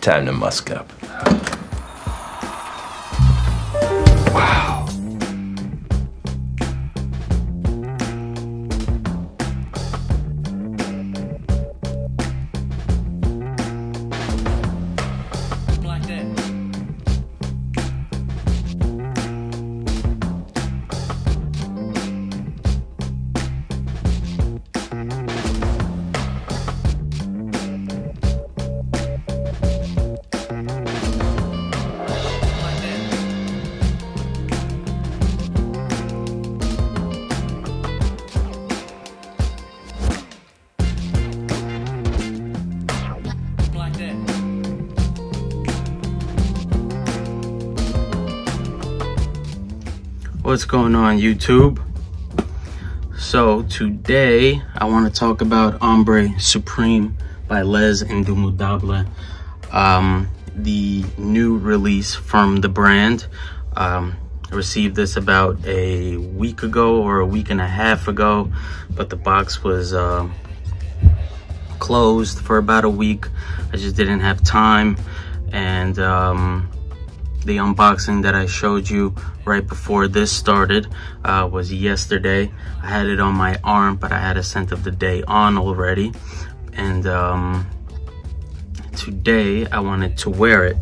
Time to musk up. Wow. What's going on, YouTube? So today I want to talk about Ambre Supreme by Les Indemodables, the new release from the brand. I received this about a week ago or a week and a half ago, but the box was closed for about a week. I just didn't have time, and the unboxing that I showed you right before this started was yesterday. I had it on my arm, but I had a scent of the day on already. And today I wanted to wear it.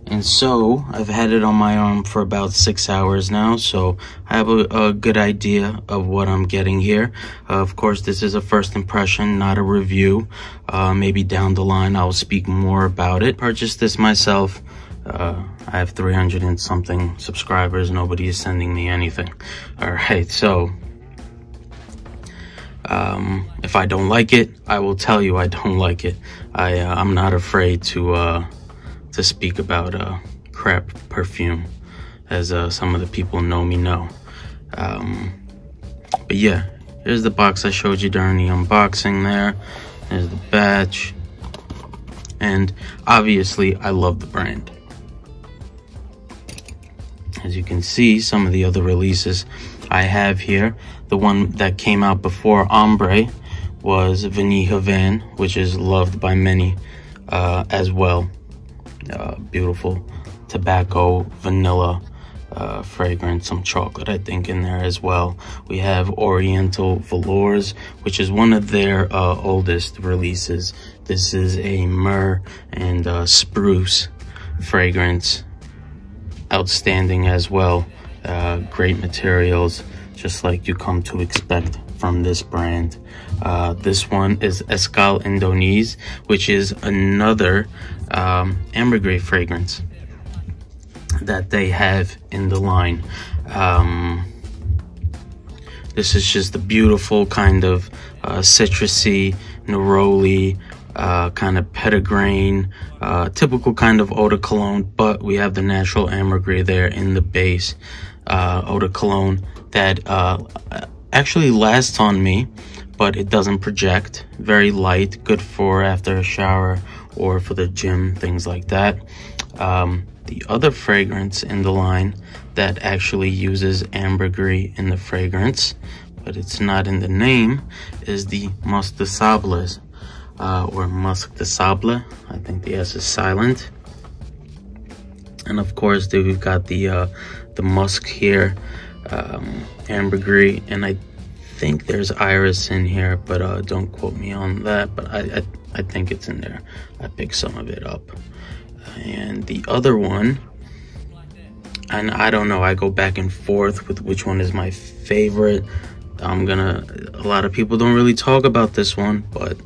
And so I've had it on my arm for about 6 hours now, so I have a good idea of what I'm getting here. Of course, this is a first impression, not a review. Maybe down the line I'll speak more about it. Purchased this myself. I have 300 and something subscribers. Nobody is sending me anything. All right, so if I don't like it, I will tell you I don't like it. I'm not afraid to speak about crap perfume, as some of the people know me know. But yeah, here's the box I showed you during the unboxing there. There's the batch, and obviously I love the brand. As you can see, some of the other releases I have here, the one that came out before Ambre was Vanille Havane, which is loved by many as well. Beautiful tobacco, vanilla fragrance, some chocolate I think in there as well. We have Oriental Velours, which is one of their oldest releases. This is a myrrh and spruce fragrance. Outstanding as well. Great materials, just like you come to expect from this brand. This one is Escale Indonésie, which is another Ambergris fragrance that they have in the line. This is just a beautiful kind of citrusy, neroli, kind of petitgrain, typical kind of eau de cologne, but we have the natural ambergris there in the base. Eau de cologne that actually lasts on me, but it doesn't project. Very light, good for after a shower or for the gym, things like that. The other fragrance in the line that actually uses ambergris in the fragrance, but it's not in the name, is the Musc de Sables. Or Musc de Sable. I think the S is silent. And of course, we've got the musk here, ambergris, and I think there's iris in here, but don't quote me on that. But I think it's in there. I picked some of it up. And the other one, and I don't know, I go back and forth with which one is my favorite. A lot of people don't really talk about this one, but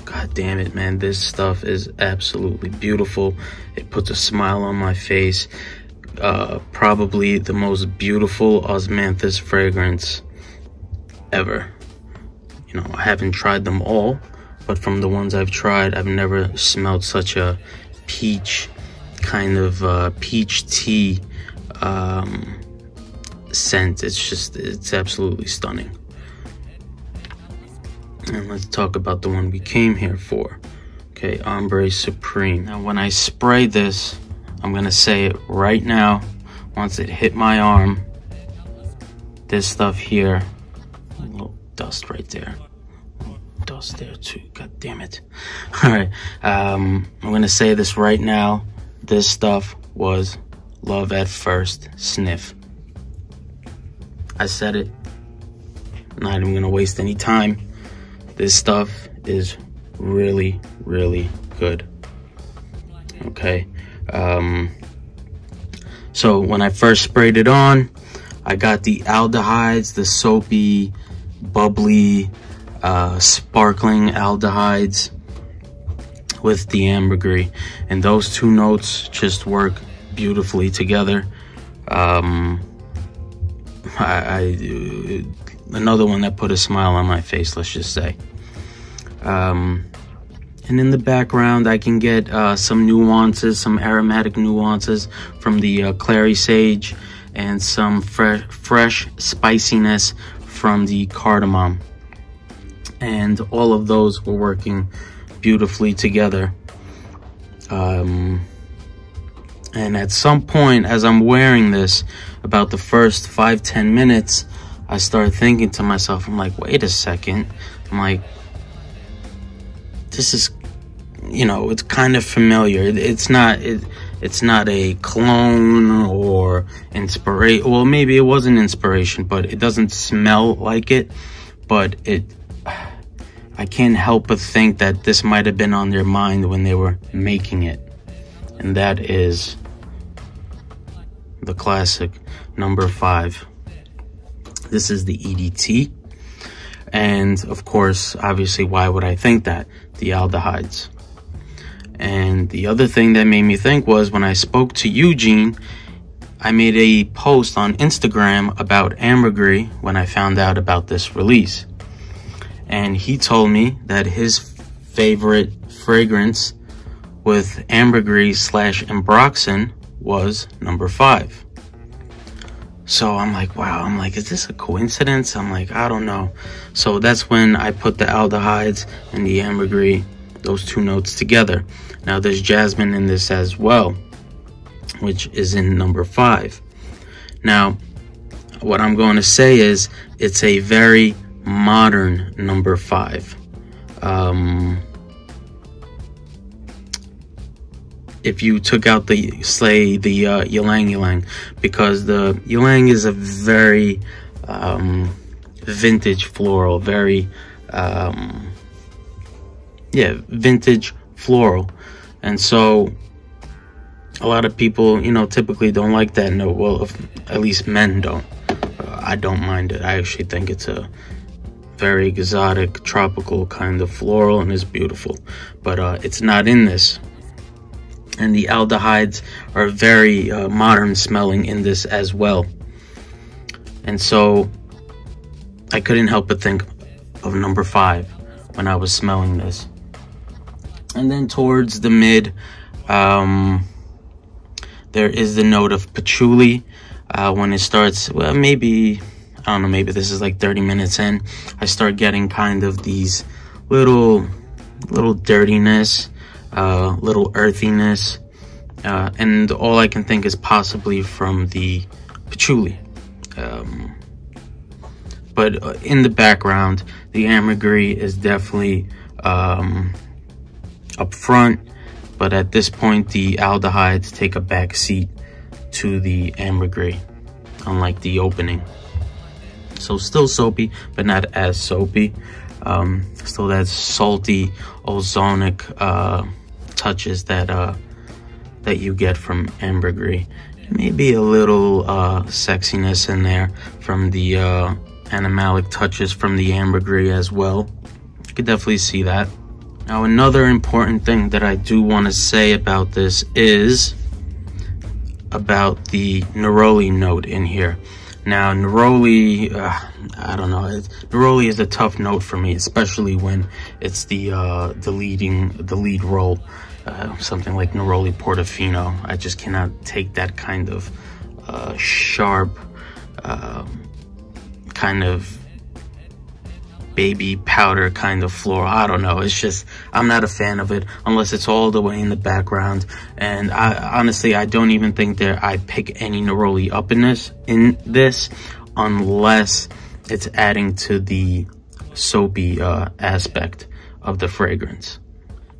God damn it, man, this stuff is absolutely beautiful. It puts a smile on my face. Probably the most beautiful osmanthus fragrance ever. You know, I haven't tried them all, but from the ones I've tried, I've never smelled such a peach kind of peach tea scent. It's absolutely stunning. And let's talk about the one we came here for. Okay, Ambre Supreme. Now, when I spray this, I'm gonna say it right now. Once it hit my arm, this stuff here, a little dust right there. sauce there too. God damn it. All right. I'm going to say this right now. This stuff was love at first sniff. I said it. Not even going to waste any time. This stuff is really, really good. Okay. So when I first sprayed it on, I got the aldehydes, the soapy, bubbly, sparkling aldehydes with the ambergris, and those two notes just work beautifully together. Another one that put a smile on my face, let's just say. And in the background, I can get some nuances, some aromatic nuances from the clary sage, and some fresh spiciness from the cardamom. And all of those were working beautifully together. And at some point, as I'm wearing this, about the first 5-10 minutes, I started thinking to myself, I'm like, wait a second. I'm like, this is, you know, it's kind of familiar. It's not a clone or inspiration. Well, maybe it was an inspiration, but it doesn't smell like it. But I can't help but think that this might have been on their mind when they were making it. And that is the classic number 5. This is the EDT. And of course, obviously, why would I think that? The aldehydes. And the other thing that made me think was when I spoke to Eugene, I made a post on Instagram about ambergris when I found out about this release. And he told me that his favorite fragrance with ambergris / ambroxan was number 5. So I'm like, wow, I'm like, is this a coincidence? I'm like, I don't know. So that's when I put the aldehydes and the ambergris, those two notes together. Now there's jasmine in this as well, which is in number 5. Now, what I'm going to say is it's a very modern number 5. If you took out the ylang ylang, because the ylang is a very vintage floral, very vintage floral, and so a lot of people, you know, typically don't like that note. Well, at least men don't. I don't mind it. I actually think it's a very exotic, tropical kind of floral, and it's beautiful, but it's not in this. And the aldehydes are very modern smelling in this as well. And so I couldn't help but think of number 5 when I was smelling this. And then towards the mid, there is the note of patchouli. When it starts, well, maybe, I don't know, maybe this is like 30 minutes in, I start getting kind of these little dirtiness, little earthiness, and all I can think is possibly from the patchouli. But in the background, the ambergris is definitely up front, but at this point the aldehydes take a back seat to the ambergris, unlike the opening. So still soapy, but not as soapy. Still that salty, ozonic touches that you get from ambergris. Maybe a little sexiness in there from the animalic touches from the ambergris as well. You could definitely see that. Now, another important thing that I do want to say about this is about the neroli note in here. Now, neroli, I don't know. Neroli is a tough note for me, especially when it's the lead role. Something like neroli portofino. I just cannot take that kind of sharp, kind of baby powder kind of floral. I don't know. It's just, I'm not a fan of it unless it's all the way in the background. And honestly, I don't even think that I pick any neroli up in this unless it's adding to the soapy aspect of the fragrance.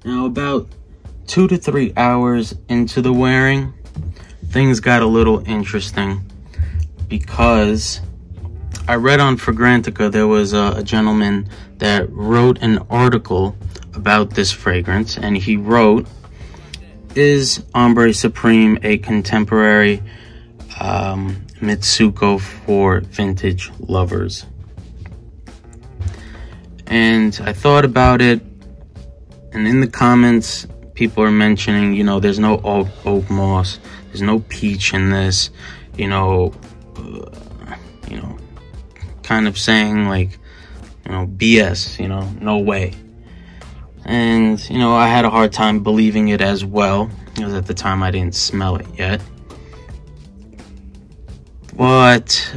Now, about 2 to 3 hours into the wearing, things got a little interesting, because I read on Fragrantica there was a gentleman that wrote an article about this fragrance, and he wrote, "Is Ambre Supreme a contemporary Mitsuko for vintage lovers?" And I thought about it, and in the comments people are mentioning, you know, there's no oak moss, there's no peach in this, you know, kind of saying like, you know, BS, you know, no way. And, you know, I had a hard time believing it as well, because at the time I didn't smell it yet. But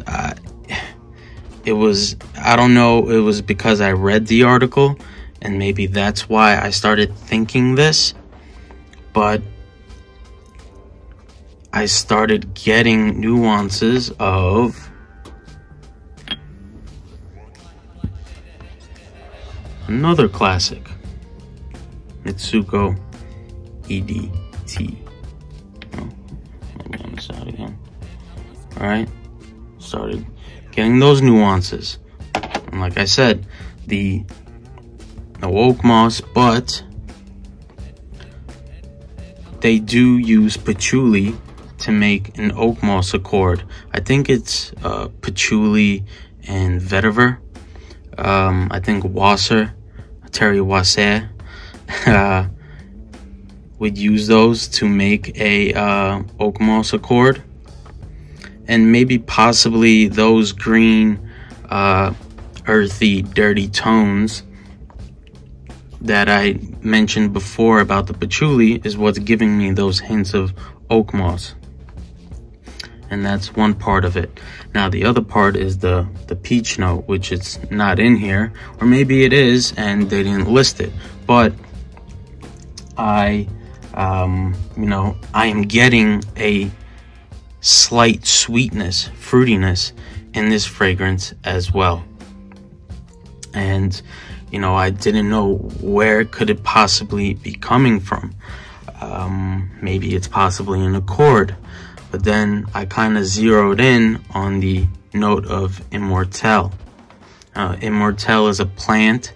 it was, I don't know, it was because I read the article, and maybe that's why I started thinking this. But I started getting nuances of another classic, Mitsuko EDT. Oh, let me on this out again. Alright, started getting those nuances. And like I said, no oak moss, but they do use patchouli to make an oak moss accord. I think it's patchouli and vetiver. I think Terry Wasser would use those to make a oak moss accord. And maybe possibly those green, earthy, dirty tones that I mentioned before about the patchouli is what's giving me those hints of oak moss. And that's one part of it. Now the other part is the peach note, which it's not in here, or maybe it is and they didn't list it. But I am getting a slight sweetness, fruitiness in this fragrance as well. And you know, I didn't know where could it possibly be coming from. Maybe it's possibly an accord. But then I kind of zeroed in on the note of Immortelle. Immortelle is a plant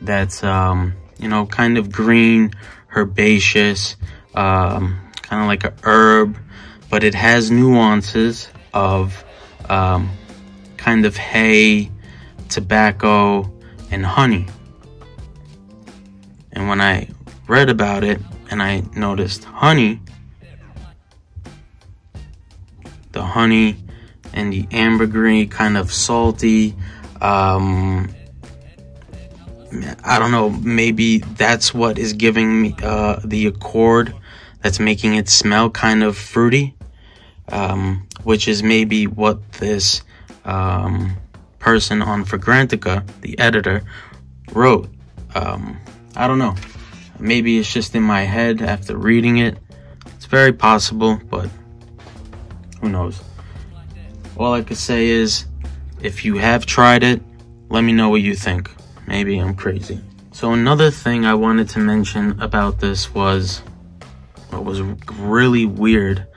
that's, you know, kind of green, herbaceous, kind of like a herb, but it has nuances of kind of hay, tobacco, and honey. And when I read about it and I noticed honey, the honey and the ambergris, kind of salty, I don't know, maybe that's what is giving me the accord that's making it smell kind of fruity, which is maybe what this person on Fragrantica, the editor, wrote. I don't know, maybe it's just in my head after reading it. It's very possible, but who knows. All I could say is, if you have tried it, let me know what you think. Maybe I'm crazy. So another thing I wanted to mention about this was, what was really weird,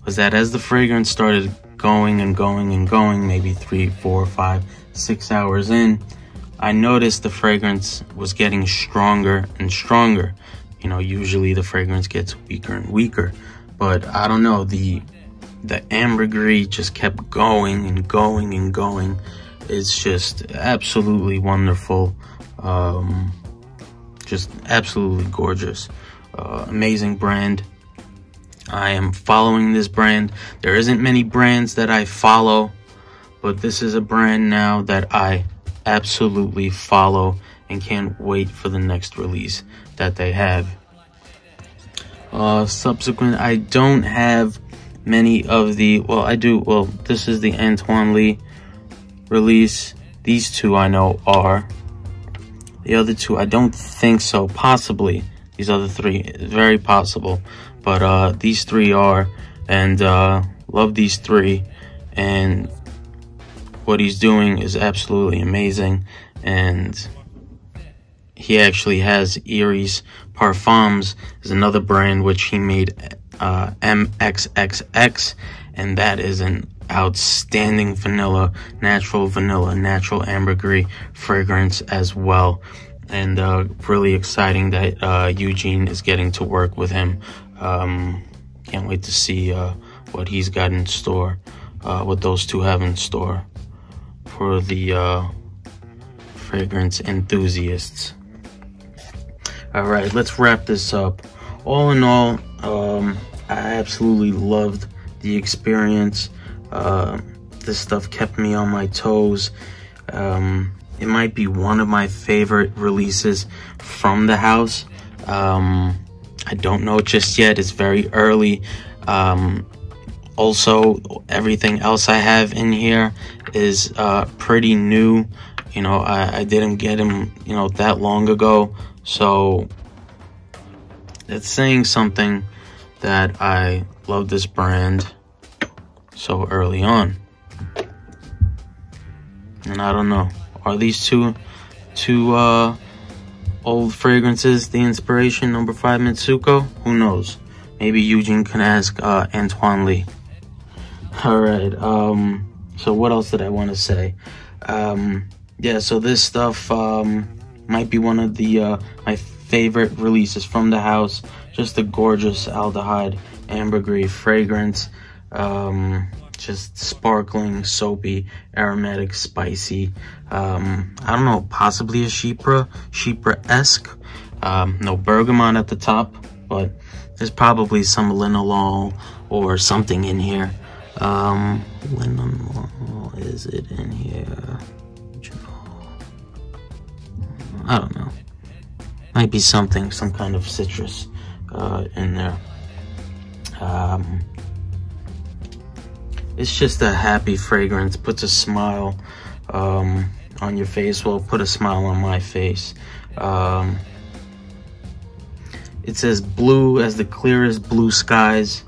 was that as the fragrance started going and going and going, maybe 3, 4, 5, 6 hours in, I noticed the fragrance was getting stronger and stronger. You know, usually the fragrance gets weaker and weaker, but I don't know, the ambergris just kept going and going and going. It's just absolutely wonderful, just absolutely gorgeous, amazing brand. I am following this brand. There isn't many brands that I follow, but this is a brand now that I absolutely follow and can't wait for the next release that they have. Subsequent, I don't have many of the, well, I do, well, this is the Antoine Lee release. These two I know are. The other two, I don't think so. Possibly. These other three, very possible. But these three are, and love these three. And what he's doing is absolutely amazing. and he actually has Iris Parfums, is another brand which he made MXXX, and that is an outstanding natural ambergris fragrance as well. And really exciting that Eugene is getting to work with him. Can't wait to see what he's got in store, what those two have in store for the fragrance enthusiasts. All right, let's wrap this up. All in all, I absolutely loved the experience. This stuff kept me on my toes. It might be one of my favorite releases from the house. I don't know just yet. It's very early. Also, everything else I have in here is pretty new. You know, I didn't get him, you know, that long ago. So it's saying something that I love this brand so early on. And I don't know, are these two old fragrances the inspiration? Number 5 Mitsuko? Who knows? Maybe Eugene can ask Antoine Lee. All right. So what else did I want to say? Yeah. So this stuff might be one of the my favorite releases from the house. Just a gorgeous aldehyde ambergris fragrance. Just sparkling, soapy, aromatic, spicy. I don't know, possibly a Chypre-esque. No bergamot at the top, but there's probably some linalool or something in here. Linalool, is it in here? I don't know. Might be something, some kind of citrus in there. It's just a happy fragrance, puts a smile on your face. Well, put a smile on my face. It's as blue as the clearest blue skies,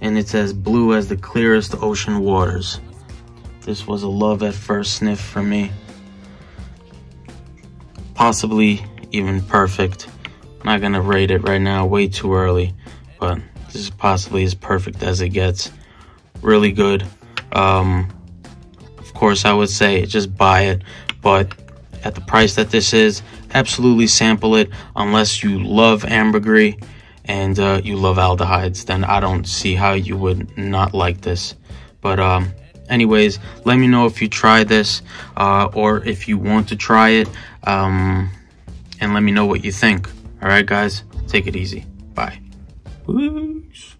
and it's as blue as the clearest ocean waters. This was a love at first sniff for me. Possibly even perfect. I'm not gonna rate it right now, way too early, but this is possibly as perfect as it gets. Really good. Of course, I would say just buy it, but at the price that this is, absolutely sample it. Unless you love ambergris and you love aldehydes, then I don't see how you would not like this. But anyways, let me know if you try this or if you want to try it, and let me know what you think. All right, guys, take it easy. Bye. Peace.